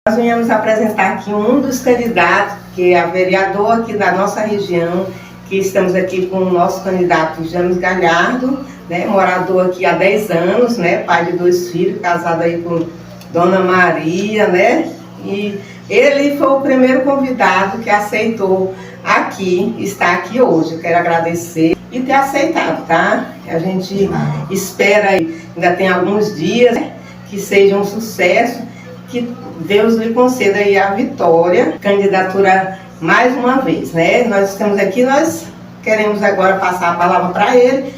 Nós viemos apresentar aqui um dos candidatos, que é vereador aqui da nossa região, que estamos aqui com o nosso candidato James Galhardo, né, morador aqui há 10 anos, né, pai de 2 filhos, casado aí com Dona Maria, né, e ele foi o primeiro convidado que aceitou aqui, estar aqui hoje. Eu quero agradecer e ter aceitado, tá? A gente espera, ainda tem alguns dias, né, que seja um sucesso, que Deus lhe conceda aí a vitória, candidatura mais uma vez, né? Nós estamos aqui, nós queremos agora passar a palavra para ele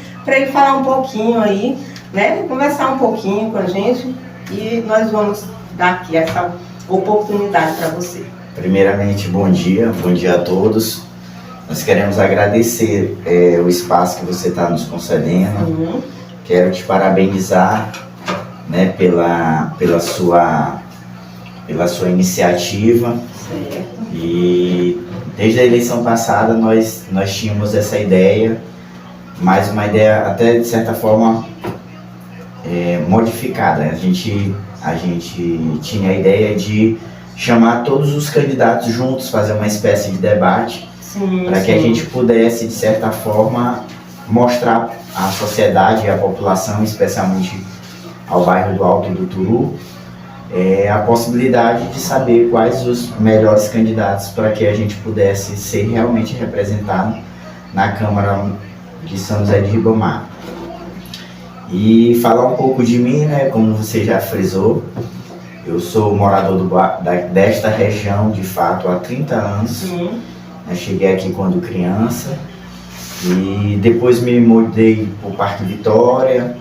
falar um pouquinho aí, né? Conversar um pouquinho com a gente e nós vamos dar aqui essa oportunidade para você. Primeiramente, bom dia a todos. Nós queremos agradecer o espaço que você está nos concedendo. Uhum. Quero te parabenizar, né, pela sua iniciativa. Certo. E desde a eleição passada nós tínhamos essa ideia, mas uma ideia até de certa forma modificada. A gente tinha a ideia de chamar todos os candidatos juntos, fazer uma espécie de debate, para que a gente pudesse, de certa forma, mostrar à sociedade e à população, especialmente ao bairro do Alto do Turu, a possibilidade de saber quais os melhores candidatos para que a gente pudesse ser realmente representado na Câmara de São José de Ribamar. E falar um pouco de mim, né, como você já frisou, eu sou morador desta região, de fato, há 30 anos. Sim. Eu cheguei aqui quando criança e depois me mudei para o Parque Vitória.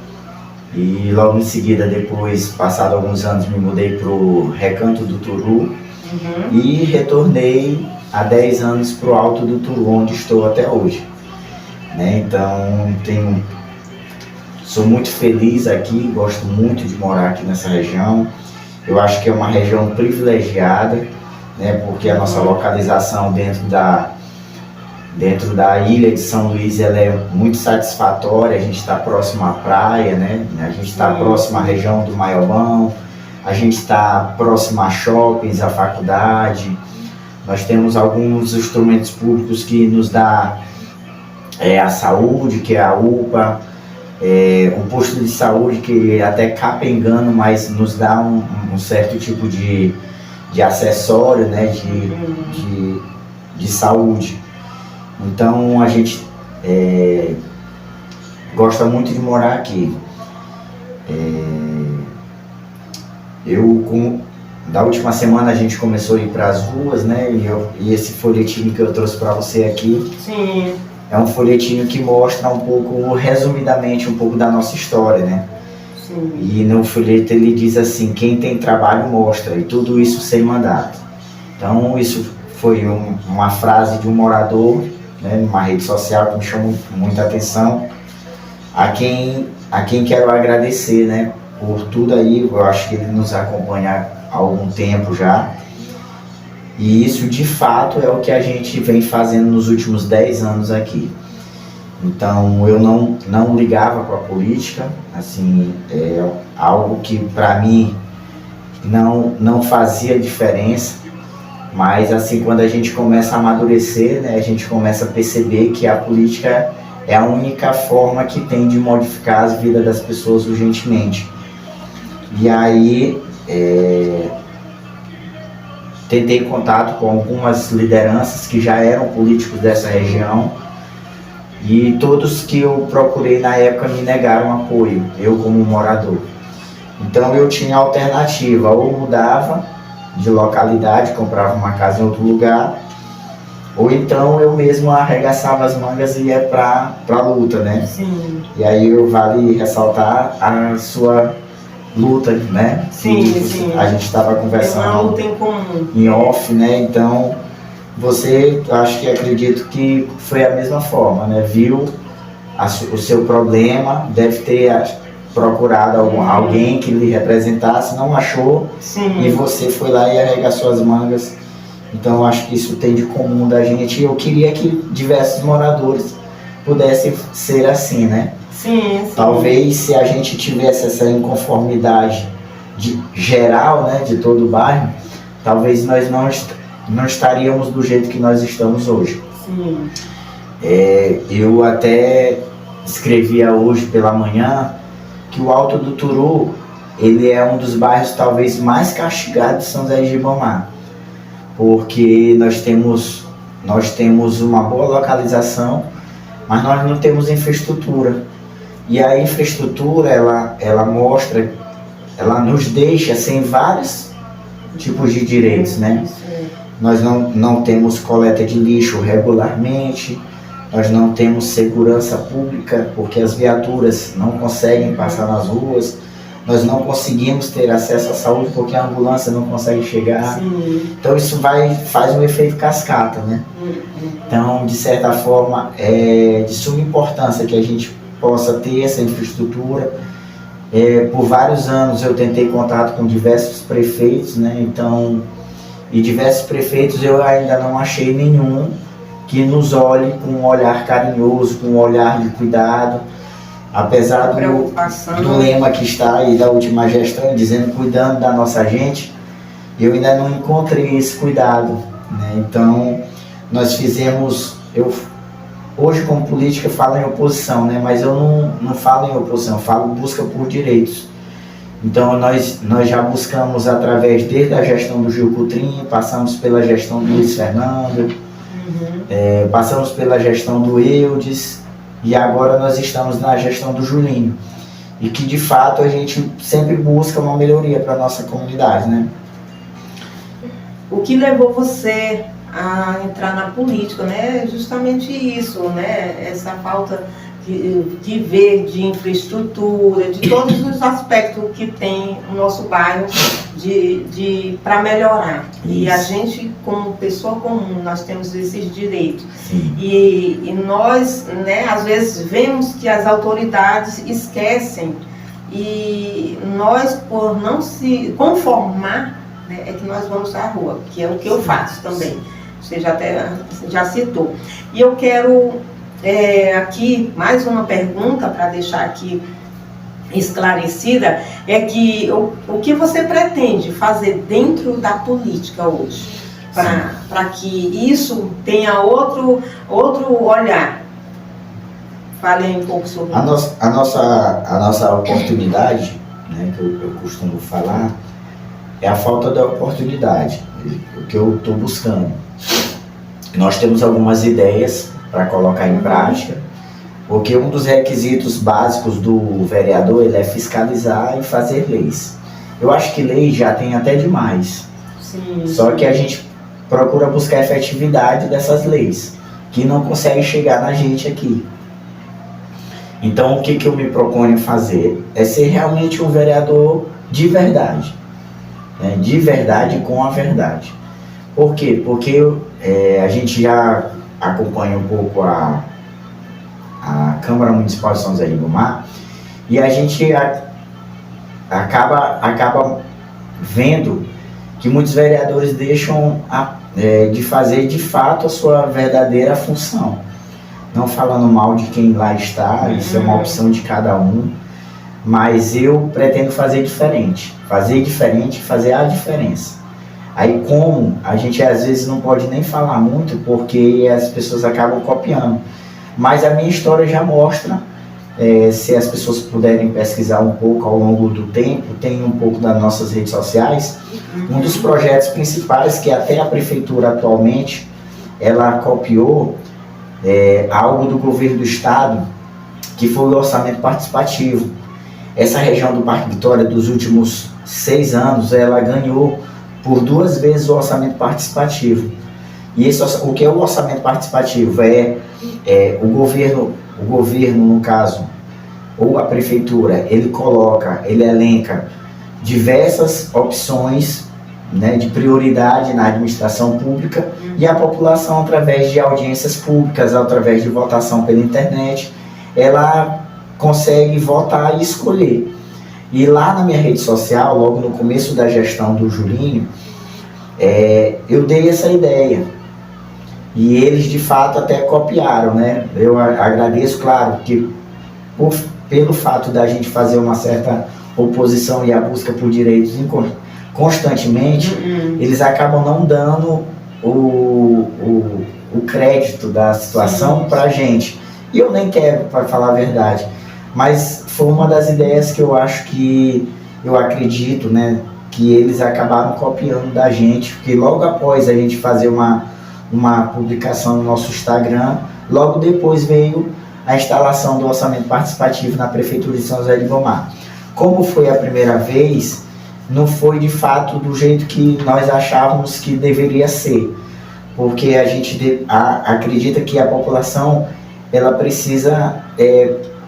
E logo em seguida, depois, passado alguns anos, me mudei para o Recanto do Turu. Uhum. E retornei há 10 anos para o Alto do Turu, onde estou até hoje. Né? Então, sou muito feliz aqui, gosto muito de morar aqui nessa região. Eu acho que é uma região privilegiada, né? Porque a nossa localização dentro da ilha de São Luís, ela é muito satisfatória. A gente está próximo à praia, né? A gente está próximo à região do Maiobão, a gente está próximo a shoppings, à faculdade. Nós temos alguns instrumentos públicos que nos dá a saúde, que é a UPA, um posto de saúde que até capengando, mas nos dá um certo tipo de acessório, né? de saúde. Então a gente gosta muito de morar aqui. Da última semana a gente começou a ir para as ruas, né? E esse folhetinho que eu trouxe para você aqui, Sim. é um folhetinho que mostra um pouco, resumidamente, um pouco da nossa história, né? Sim. E no folheto ele diz assim: quem tem trabalho mostra, e tudo isso sem mandato. Então isso foi uma frase de um morador, né, numa rede social, que me chamou muita atenção, a quem quero agradecer, né, por tudo aí. Eu acho que ele nos acompanha há algum tempo já, e isso de fato é o que a gente vem fazendo nos últimos 10 anos aqui. Então eu não ligava para a política, assim, algo que para mim não fazia diferença. Mas assim, quando a gente começa a amadurecer, né, a gente começa a perceber que a política é a única forma que tem de modificar as vidas das pessoas urgentemente. E aí, tentei contato com algumas lideranças que já eram políticos dessa região, e todos que eu procurei na época me negaram apoio, eu como morador. Então eu tinha alternativa: ou mudava de localidade, comprava uma casa em outro lugar, ou então eu mesmo arregaçava as mangas e ia pra luta, né? Sim. E aí vale ressaltar a sua luta, né? Sim, que sim. A gente estava conversando É uma luta em comum. em off, né? Então você, acredito que foi a mesma forma, né? Viu o seu problema, deve ter procurado alguém que lhe representasse, não achou. Sim. E você foi lá e arregaçou as mangas. Então eu acho que isso tem de comum da gente, e eu queria que diversos moradores pudessem ser assim, né? Sim. Talvez se a gente tivesse essa inconformidade geral, né, de todo o bairro, talvez nós não estaríamos do jeito que nós estamos hoje. Sim. Eu até escrevia hoje pela manhã que o Alto do Turu, ele é um dos bairros talvez mais castigados de São José de Ribamar, porque nós temos uma boa localização, mas nós não temos infraestrutura. E a infraestrutura, ela nos deixa sem vários tipos de direitos, né? Nós não temos coleta de lixo regularmente, nós não temos segurança pública, porque as viaturas não conseguem passar nas ruas, nós não conseguimos ter acesso à saúde porque a ambulância não consegue chegar. Sim. Então isso faz um efeito cascata, né? Então, de certa forma, é de suma importância que a gente possa ter essa infraestrutura. Por vários anos eu tentei contato com diversos prefeitos, né? Então, e diversos prefeitos eu ainda não achei nenhum que nos olhe com um olhar carinhoso, com um olhar de cuidado, apesar do lema que está aí da última gestão, dizendo cuidando da nossa gente, eu ainda não encontrei esse cuidado, né? Então, nós fizemos, hoje como política eu falo em oposição, né? Mas eu não falo em oposição, eu falo busca por direitos. Então nós já buscamos através desde a gestão do Gil Coutrinho, passamos pela gestão do Luiz Fernando, passamos pela gestão do Eudes e agora nós estamos na gestão do Julinho. E que de fato a gente sempre busca uma melhoria para a nossa comunidade, né? O que levou você a entrar na política, né? Justamente isso, né? Essa falta de ver, de infraestrutura, de todos os aspectos que tem o nosso bairro para melhorar. Isso. E a gente, como pessoa comum, nós temos esses direitos. E nós, né, às vezes vemos que as autoridades esquecem e nós, por não se conformar, né, é que nós vamos à rua, que é o que eu faço também. Você já citou. E eu quero aqui mais uma pergunta para deixar aqui esclarecida, é que o que você pretende fazer dentro da política hoje, para que isso tenha outro olhar? Fale um pouco sobre isso. A nossa oportunidade, né, que eu costumo falar, é a falta da oportunidade, o que eu estou buscando. Nós temos algumas ideias para colocar em prática, porque um dos requisitos básicos do vereador ele é fiscalizar e fazer leis. Eu acho que lei já tem até demais. Sim. Só que a gente procura buscar a efetividade dessas leis, que não consegue chegar na gente aqui. Então o que eu me proponho fazer é ser realmente um vereador de verdade, né? De verdade com a verdade. Por quê? Porque a gente já acompanha um pouco a Câmara Municipal de São José de Ribamar e a gente acaba vendo que muitos vereadores deixam de fazer de fato a sua verdadeira função. Não falando mal de quem lá está, isso é uma opção de cada um, mas eu pretendo fazer diferente, fazer a diferença. Aí como a gente às vezes não pode nem falar muito porque as pessoas acabam copiando, mas a minha história já mostra, se as pessoas puderem pesquisar um pouco ao longo do tempo, tem um pouco das nossas redes sociais, um dos projetos principais que até a prefeitura atualmente, ela copiou algo do governo do estado, que foi o orçamento participativo. Essa região do Parque Vitória, dos últimos 6 anos, ela ganhou por 2 vezes o orçamento participativo. E o que é o orçamento participativo? O governo, no caso, ou a prefeitura, ele elenca diversas opções, né, de prioridade na administração pública e a população, através de audiências públicas, através de votação pela internet, ela consegue votar e escolher. E lá na minha rede social, logo no começo da gestão do Julinho, eu dei essa ideia. E eles de fato até copiaram, né? Eu agradeço, claro, que pelo fato da gente fazer uma certa oposição e a busca por direitos constantemente, eles acabam não dando o crédito da situação para a gente. E eu nem quero, para falar a verdade, mas foi uma das ideias que eu acho que, eu acredito, né, que eles acabaram copiando da gente, porque logo após a gente fazer uma publicação no nosso Instagram, logo depois veio a instalação do orçamento participativo na Prefeitura de São José de Ribamar. Como foi a primeira vez, não foi de fato do jeito que nós achávamos que deveria ser, porque a gente acredita que a população ela precisa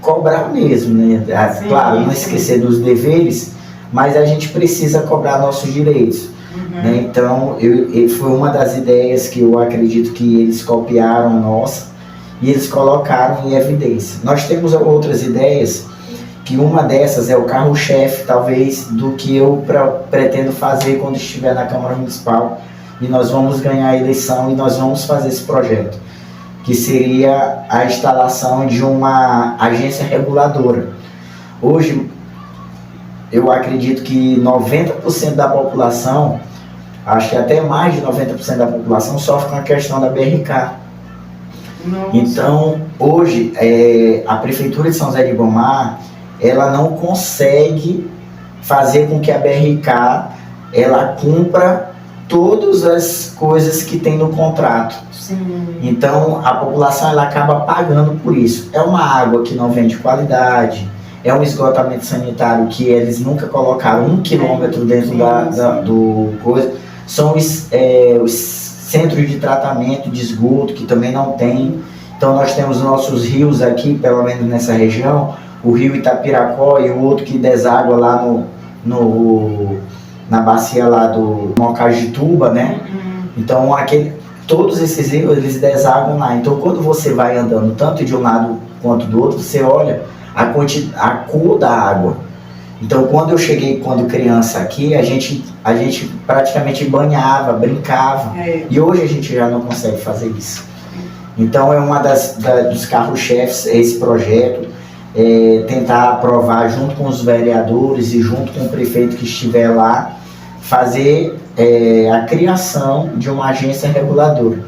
cobrar mesmo, né? Claro, não esquecer dos deveres, mas a gente precisa cobrar nossos direitos. Né? Então, foi uma das ideias que eu acredito que eles copiaram nossa e eles colocaram em evidência. Nós temos outras ideias, que uma dessas é o carro-chefe, talvez, do que eu pretendo fazer quando estiver na Câmara Municipal e nós vamos ganhar a eleição e nós vamos fazer esse projeto, que seria a instalação de uma agência reguladora. Hoje, eu acredito que 90% da população, acho que até mais de 90% da população sofre com a questão da BRK. Nossa. Então, hoje, a Prefeitura de São José de Ribamar, ela não consegue fazer com que a BRK ela cumpra todas as coisas que tem no contrato. Sim. Então, a população ela acaba pagando por isso. É uma água que não vem de qualidade, é um esgotamento sanitário que eles nunca colocaram 1 quilômetro dentro do coisa. São os centros de tratamento de esgoto que também não tem. Então nós temos nossos rios aqui, pelo menos nessa região, o rio Itapiracó e o outro que deságua lá na bacia lá do Mocajituba, né? Então todos esses rios eles desaguam lá. Então quando você vai andando tanto de um lado quanto do outro, você olha a cor da água. Então quando eu cheguei quando criança aqui, a gente praticamente banhava, brincava. E hoje a gente já não consegue fazer isso. Então é uma dos carros-chefes esse projeto, tentar aprovar junto com os vereadores e junto com o prefeito que estiver lá, fazer a criação de uma agência reguladora.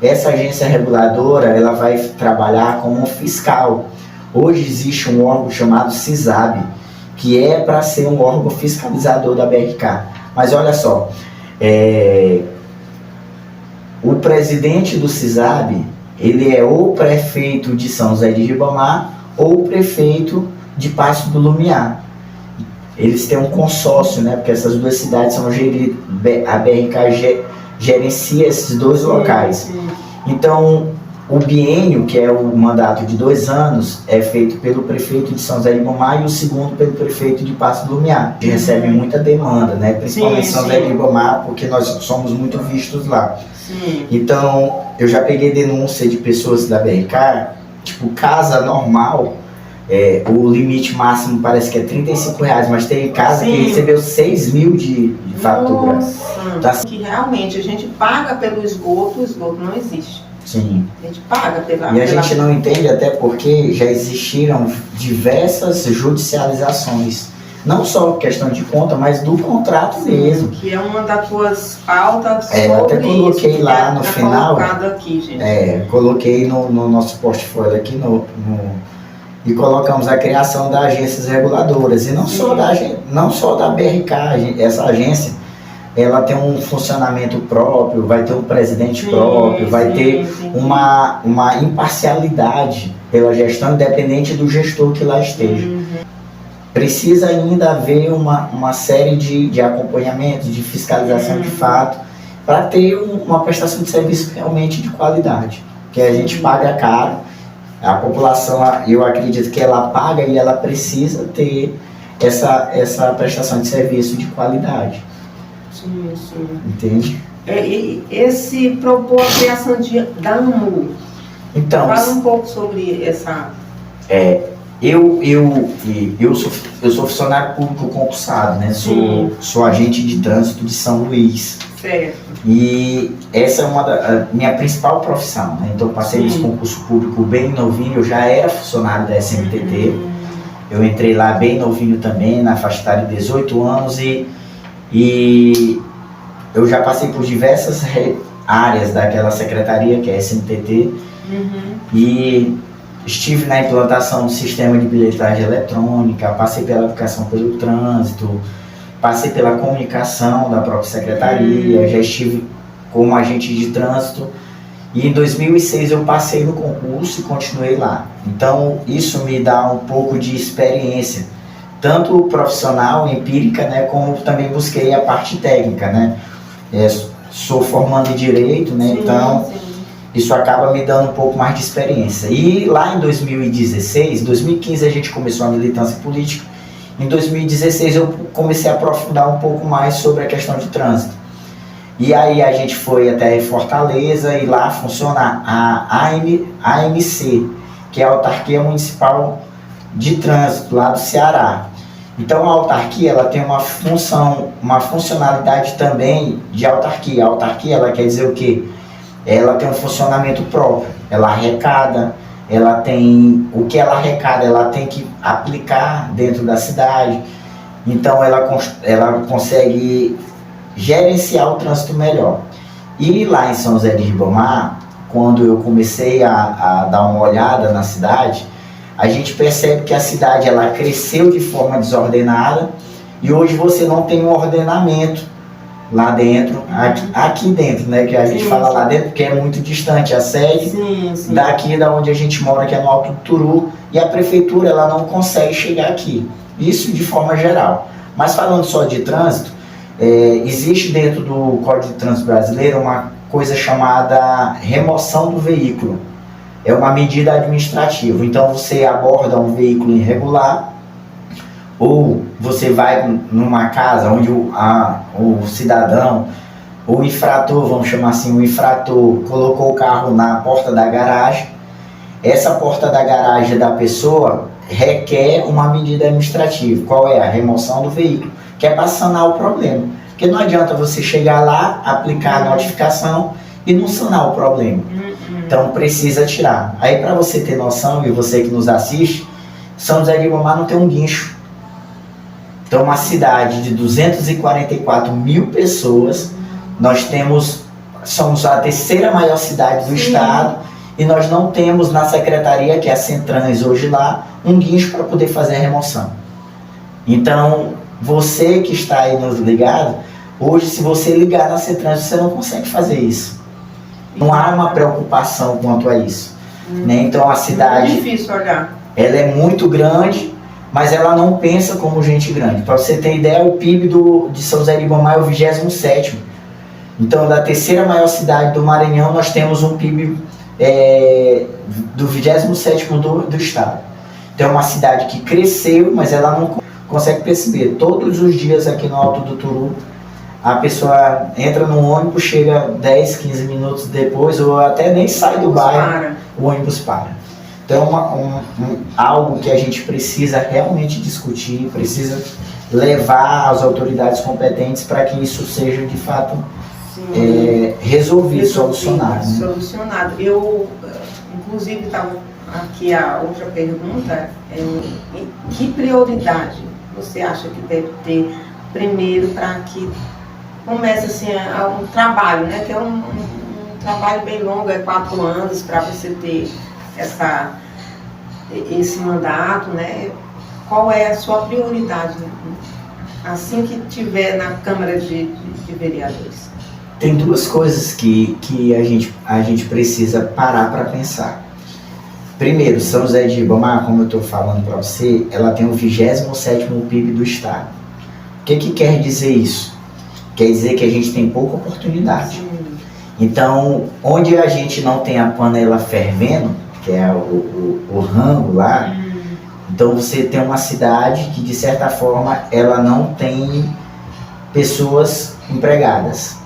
Essa agência reguladora ela vai trabalhar como um fiscal. Hoje existe um órgão chamado CISAB, que é para ser um órgão fiscalizador da BRK. Mas olha só, o presidente do CISAB, ele é ou prefeito de São José de Ribamar ou prefeito de Passo do Lumiar. Eles têm um consórcio, né? Porque essas duas cidades são geridas, a BRK gerencia esses dois locais. Então, o biênio, que é o mandato de 2 anos, é feito pelo prefeito de São José de Ribamar e o segundo pelo prefeito de Passo do Lumiar, que recebe muita demanda, né? Principalmente São José de Ribamar, porque nós somos muito vistos lá. Então, eu já peguei denúncia de pessoas da BRK, tipo, casa normal, o limite máximo parece que é R$35, mas tem casa que recebeu 6 mil de fatura. Nossa, que realmente a gente paga pelo esgoto, o esgoto não existe. Sim. A gente paga pela... E a gente não entende até porque já existiram diversas judicializações. Não só questão de conta, mas do contrato mesmo. Que é uma das tuas pautas sobre eu até coloquei isso, lá no final. Aqui, gente. Coloquei no nosso portfólio aqui e colocamos a criação das agências reguladoras. E não só da BRK, essa agência ela tem um funcionamento próprio, vai ter um presidente próprio, vai ter uma imparcialidade pela gestão, independente do gestor que lá esteja. Precisa ainda haver uma série de acompanhamento, de fiscalização de fato, para ter uma prestação de serviço realmente de qualidade. Porque a gente paga caro, a população, eu acredito que ela paga e ela precisa ter essa prestação de serviço de qualidade. Sim. Entende? E esse propôs a criação da AMU. Então, fala um pouco sobre essa... Eu sou funcionário público concursado, né? Sou agente de trânsito de São Luís. Certo. E essa é a minha principal profissão, né? Então eu passei nesse concurso público bem novinho, eu já era funcionário da SMTT. Eu entrei lá bem novinho também, na faixa etária de 18 anos e E eu já passei por diversas áreas daquela secretaria, que é a SNTT, e estive na implantação do sistema de bilhetagem eletrônica, passei pela educação pelo trânsito, passei pela comunicação da própria secretaria, já estive como agente de trânsito, e em 2006 eu passei no concurso e continuei lá. Então isso me dá um pouco de experiência, tanto profissional, empírica, né, como também busquei a parte técnica, né. Sou formando em Direito, né, então isso acaba me dando um pouco mais de experiência. E lá em 2016, 2015 a gente começou a militância política, em 2016 eu comecei a aprofundar um pouco mais sobre a questão de trânsito. E aí a gente foi até Fortaleza e lá funciona a AMC, que é a Autarquia Municipal de Trânsito, lá do Ceará. Então a autarquia ela tem uma funcionalidade também de autarquia. A autarquia ela quer dizer o quê? Ela tem um funcionamento próprio, ela arrecada, ela tem o que ela arrecada, ela tem que aplicar dentro da cidade. Então ela consegue gerenciar o trânsito melhor. E lá em São José de Ribamar, quando eu comecei a dar uma olhada na cidade, a gente percebe que a cidade ela cresceu de forma desordenada e hoje você não tem um ordenamento lá dentro, aqui dentro, né, que a gente fala lá dentro, porque é muito distante a sede daqui da onde a gente mora, que é no Alto do Turu, e a prefeitura ela não consegue chegar aqui. Isso de forma geral. Mas falando só de trânsito, existe dentro do Código de Trânsito Brasileiro uma coisa chamada remoção do veículo. É uma medida administrativa. Então você aborda um veículo irregular, ou você vai numa casa onde o cidadão, o infrator, vamos chamar assim, o infrator colocou o carro na porta da garagem. Essa porta da garagem da pessoa requer uma medida administrativa. Qual é? A remoção do veículo, que é para sanar o problema. Porque não adianta você chegar lá, aplicar a notificação e não sanar o problema. Então precisa tirar. Aí para você ter noção, e você que nos assiste, São José de Ribamar não tem um guincho. Então uma cidade de 244 mil pessoas, somos a terceira maior cidade do estado, e nós não temos na secretaria, que é a Centrans hoje lá, um guincho para poder fazer a remoção. Então você que está aí nos ligado, hoje se você ligar na Centrans, você não consegue fazer isso. Não há uma preocupação quanto a isso. Né? Então a cidade, é difícil olhar. Ela é muito grande, mas ela não pensa como gente grande. Para você ter ideia, o PIB de São José de Ribamar é o 27º. Então, da terceira maior cidade do Maranhão, nós temos um PIB do 27º do estado. Então, é uma cidade que cresceu, mas ela não consegue perceber. Todos os dias aqui no Alto do Turu, a pessoa entra no ônibus, chega 10, 15 minutos depois, ou até nem sai do bairro, o ônibus para. Então, algo que a gente precisa realmente discutir, precisa levar às autoridades competentes para que isso seja, de fato, resolvido, solucionado. Né? Solucionado. Eu, inclusive, estava aqui a outra pergunta, que prioridade você acha que deve ter primeiro para que comece assim, um trabalho, né? Que é um trabalho bem longo, 4 anos para você ter esse mandato, né? Qual é a sua prioridade assim que tiver na Câmara de Vereadores? Tem duas coisas que a gente precisa parar para pensar. Primeiro, São José de Ribamar, como eu estou falando para você, ela tem o 27º PIB do estado. O que quer dizer isso? Quer dizer que a gente tem pouca oportunidade. Sim. Então, onde a gente não tem a panela fervendo, que é o rango lá, então você tem uma cidade que, de certa forma, ela não tem pessoas empregadas.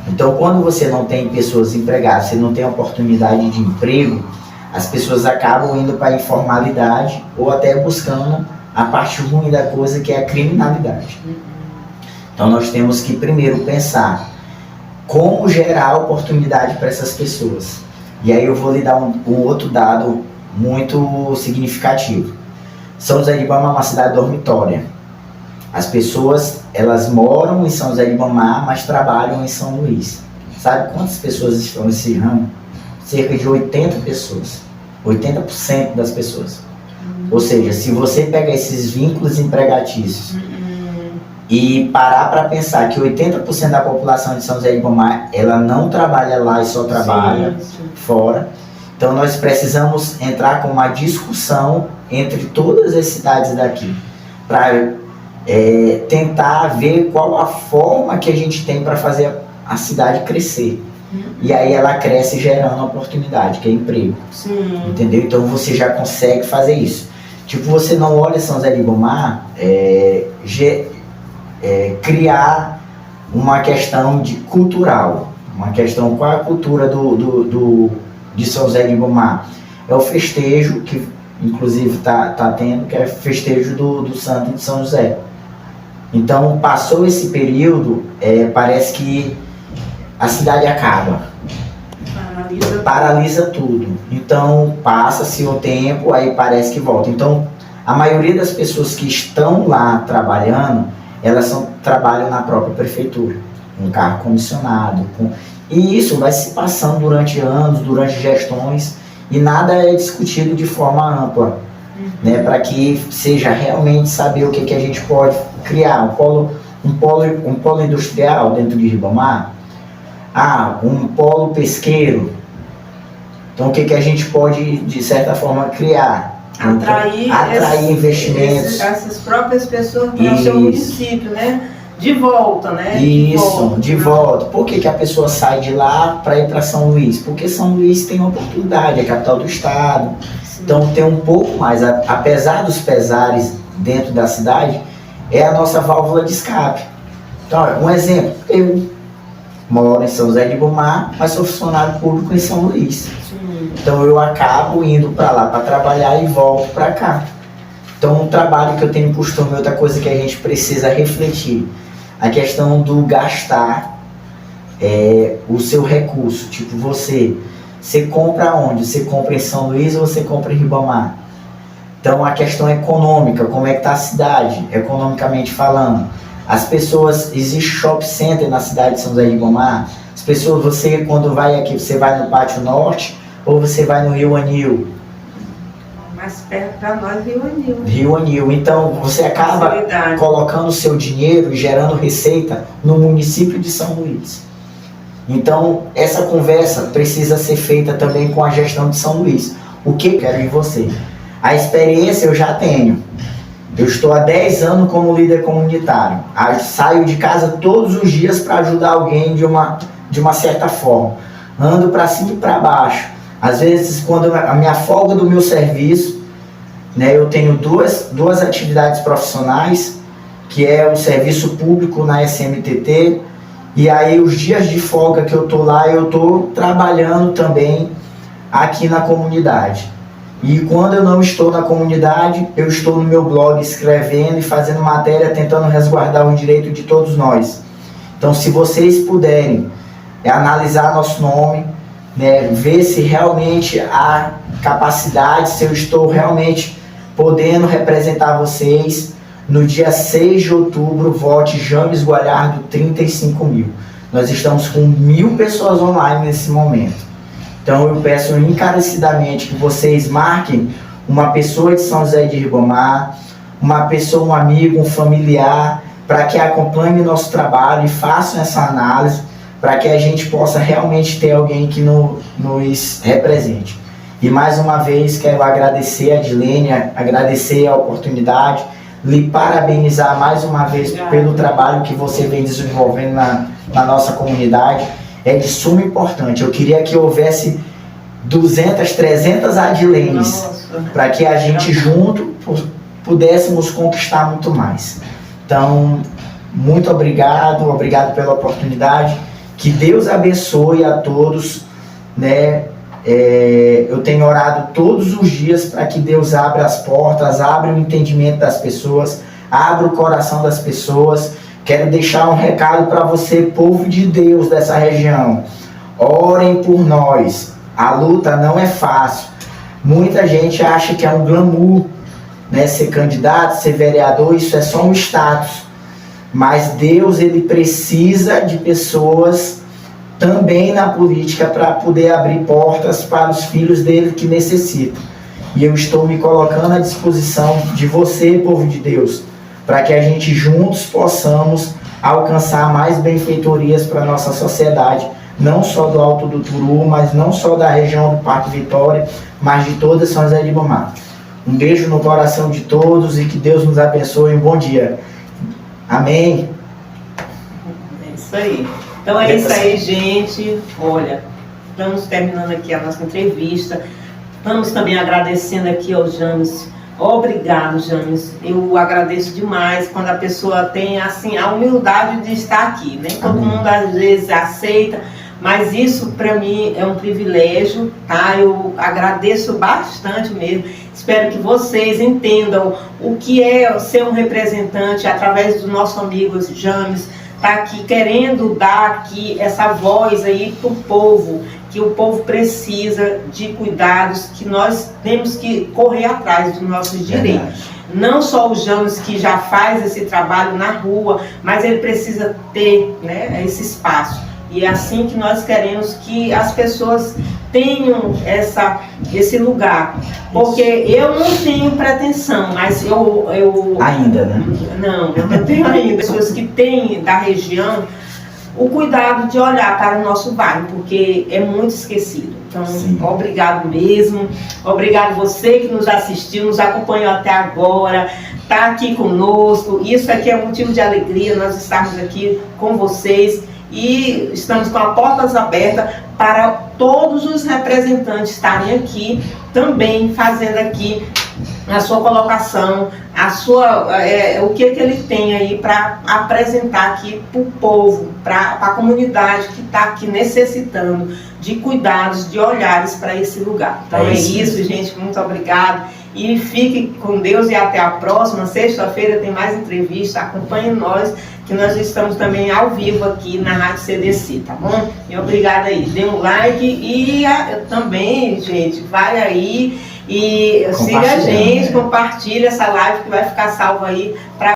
Então, quando você não tem pessoas empregadas, você não tem oportunidade de emprego, as pessoas acabam indo para a informalidade ou até buscando a parte ruim da coisa, que é a criminalidade. Então, nós temos que primeiro pensar como gerar oportunidade para essas pessoas. E aí eu vou lhe dar um outro dado muito significativo. São José de Ribamar é uma cidade dormitória. As pessoas, elas moram em São José de Ribamar, mas trabalham em São Luís. Sabe quantas pessoas estão nesse ramo? Cerca de 80 pessoas. 80% das pessoas. Ou seja, se você pega esses vínculos empregatícios e parar para pensar que 80% da população de São José de Ribamar, ela não trabalha lá e só trabalha fora. Então nós precisamos entrar com uma discussão entre todas as cidades daqui, para tentar ver qual a forma que a gente tem para fazer a cidade crescer. E aí ela cresce gerando oportunidade, que é emprego. Sim. Entendeu? Então você já consegue fazer isso. Tipo, você não olha São José de Ribamar criar uma questão cultural. Uma questão, qual é a cultura de São José de Ribamar? É o festejo, que inclusive tá tendo, que é festejo do Santo de São José. Então, passou esse período, parece que a cidade acaba. Paralisa tudo. Então, passa-se o tempo, aí parece que volta. Então, a maioria das pessoas que estão lá trabalhando, elas trabalham na própria prefeitura, com carro comissionado. E isso vai se passando durante anos, durante gestões, e nada é discutido de forma ampla, né, para que seja realmente saber o que a gente pode criar. Um polo industrial dentro de Ribamar, um polo pesqueiro. Então o que a gente pode, de certa forma, criar? Atrair investimentos. Essas próprias pessoas para o seu município, né? De volta, né? Isso, de volta. Por que a pessoa sai de lá para ir para São Luís? Porque São Luís tem oportunidade, é a capital do estado. Sim. Então tem um pouco mais, apesar dos pesares dentro da cidade, é a nossa válvula de escape. Então, um exemplo, eu moro em São José de Ribamar, mas sou funcionário público em São Luís. Sim. Então eu acabo indo para lá para trabalhar e volto para cá. Então um trabalho que eu tenho costume, outra coisa que a gente precisa refletir, a questão do gastar o seu recurso. Tipo, você compra onde? Você compra em São Luís ou você compra em Ribamar? Então a questão econômica, como é que está a cidade, economicamente falando. As pessoas, existe shopping center na cidade de São José de Ribamar. As pessoas, você quando vai aqui, você vai no Pátio Norte ou você vai no Rio Anil? Mais perto para nós, Rio Anil. Rio Anil. Então você acaba colocando o seu dinheiro e gerando receita no município de São Luís. Então essa conversa precisa ser feita também com a gestão de São Luís. O que eu quero em você? A experiência eu já tenho. Eu estou há 10 anos como líder comunitário. Saio de casa todos os dias para ajudar alguém de uma certa forma. Ando para cima e para baixo. Às vezes, quando a minha folga do meu serviço, né, eu tenho duas atividades profissionais, que é o serviço público na SMTT, e aí os dias de folga que eu estou lá, eu estou trabalhando também aqui na comunidade. E quando eu não estou na comunidade, eu estou no meu blog escrevendo e fazendo matéria, tentando resguardar o direito de todos nós. Então, se vocês puderem analisar nosso nome, né, ver se realmente há capacidade, se eu estou realmente podendo representar vocês, no dia 6 de outubro, vote James Galhardo 35 mil. Nós estamos com 1.000 pessoas online nesse momento. Então eu peço encarecidamente que vocês marquem uma pessoa de São José de Ribamar, uma pessoa, um amigo, um familiar, para que acompanhe nosso trabalho e façam essa análise, para que a gente possa realmente ter alguém que nos represente. E mais uma vez quero agradecer a Dilene, agradecer a oportunidade, lhe parabenizar mais uma vez pelo trabalho que você vem desenvolvendo na nossa comunidade. É de suma importância. Eu queria que houvesse 200, 300 Adilenes, para que a gente junto pudéssemos conquistar muito mais. Então, muito obrigado pela oportunidade. Que Deus abençoe a todos, né? Eu tenho orado todos os dias para que Deus abra as portas, abra o entendimento das pessoas, abra o coração das pessoas. Quero deixar um recado para você, povo de Deus dessa região. Orem por nós. A luta não é fácil. Muita gente acha que é um glamour, né, ser candidato, ser vereador, isso é só um status. Mas Deus, ele precisa de pessoas também na política para poder abrir portas para os filhos dele que necessitam. E eu estou me colocando à disposição de você, povo de Deus, para que a gente juntos possamos alcançar mais benfeitorias para a nossa sociedade, não só do Alto do Turu, mas não só da região do Parque Vitória, mas de toda São José de Ribamar. Um beijo no coração de todos e que Deus nos abençoe. Um bom dia. Amém. É isso aí. Então é isso aí, gente. Olha, estamos terminando aqui a nossa entrevista. Estamos também agradecendo aqui ao James. Obrigado, James. Eu agradeço demais quando a pessoa tem assim a humildade de estar aqui, né? Todo mundo às vezes aceita, mas isso para mim é um privilégio, tá? Eu agradeço bastante mesmo. Espero que vocês entendam o que é ser um representante através do nosso amigo James, tá aqui querendo dar aqui essa voz aí para o povo, que o povo precisa de cuidados, que nós temos que correr atrás dos nossos direitos. Não só o James que já faz esse trabalho na rua, mas ele precisa ter, né, esse espaço. E é assim que nós queremos que as pessoas tenham esse lugar. Porque eu não tenho pretensão, mas eu... Ainda, né? Não, eu não tenho ainda. Pessoas que têm da região o cuidado de olhar para o nosso bairro, porque é muito esquecido. Então, sim, obrigado mesmo. Obrigado você que nos assistiu, nos acompanhou até agora, está aqui conosco. Isso aqui é motivo de alegria, nós estarmos aqui com vocês. E estamos com as portas abertas para todos os representantes estarem aqui, também fazendo aqui a sua colocação, o que ele tem aí para apresentar aqui para o povo, para a comunidade que está aqui necessitando de cuidados, de olhares para esse lugar. Então é isso, gente, muito obrigado. E fique com Deus e até a próxima. Sexta-feira tem mais entrevista. Acompanhe nós, que nós estamos também ao vivo aqui na Rádio CDC, tá bom? E obrigada aí. Dê um like e também, gente, vai aí e siga a gente, compartilha essa live que vai ficar salva aí para